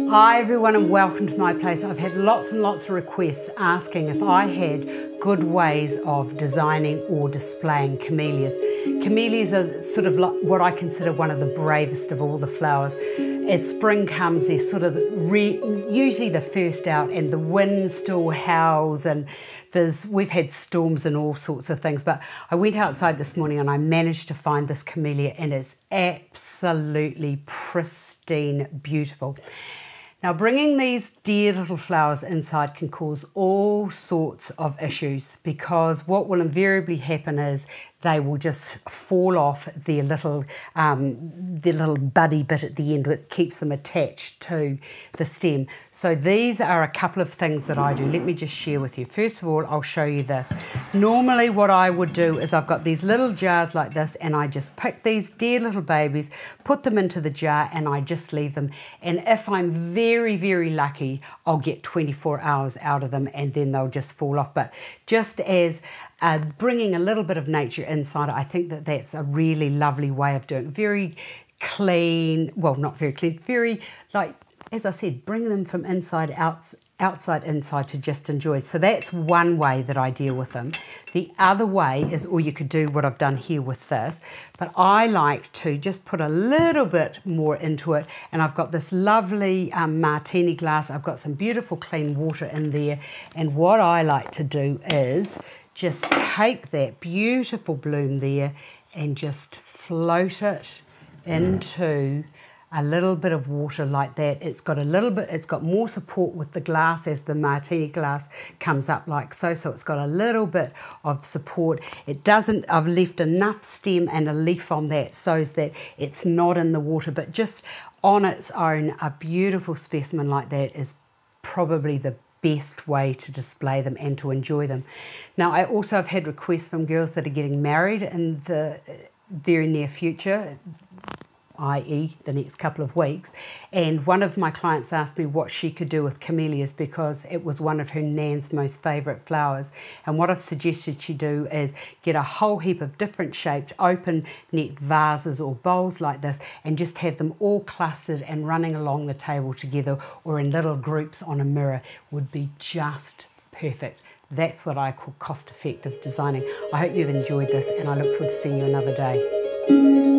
Hi everyone and welcome to my place. I've had lots and lots of requests asking if I had good ways of designing or displaying camellias. Camellias are sort of like what I consider one of the bravest of all the flowers. As spring comes, they're sort of usually the first out, and the wind still howls, and we've had storms and all sorts of things. But I went outside this morning and I managed to find this camellia, and it's absolutely pristine, beautiful. Now, bringing these dear little flowers inside can cause all sorts of issues, because what will invariably happen is they will just fall off their little buddy bit at the end that keeps them attached to the stem. So these are a couple of things that I do. Let me just share with you. First of all, I'll show you this. Normally what I would do is I've got these little jars like this, and I just pick these dear little babies, put them into the jar, and I just leave them. And if I'm very, very lucky, I'll get 24 hours out of them, and then they'll just fall off. But just as bringing a little bit of nature inside it, I think that that's a really lovely way of doing it. Very clean, well, not very clean, very, like, as I said, bring them from inside outside inside to just enjoy. So that's one way that I deal with them. The other way is, or you could do what I've done here with this, but I like to just put a little bit more into it, and I've got this lovely Martini glass. I've got some beautiful clean water in there, and what I like to do is just take that beautiful bloom there and just float it into a little bit of water like that. It's got more support with the glass as the Martini glass comes up like so. So it's got a little bit of support. I've left enough stem and a leaf on that so that it's not in the water, but just on its own, a beautiful specimen like that is probably the best way to display them and to enjoy them. Now, I also have had requests from girls that are getting married in the very near future, i.e. the next couple of weeks, and one of my clients asked me what she could do with camellias because it was one of her nan's most favourite flowers. And what I've suggested she do is get a whole heap of different shaped open net vases or bowls like this, and just have them all clustered and running along the table together, or in little groups on a mirror, would be just perfect. That's what I call cost-effective designing. I hope you've enjoyed this, and I look forward to seeing you another day.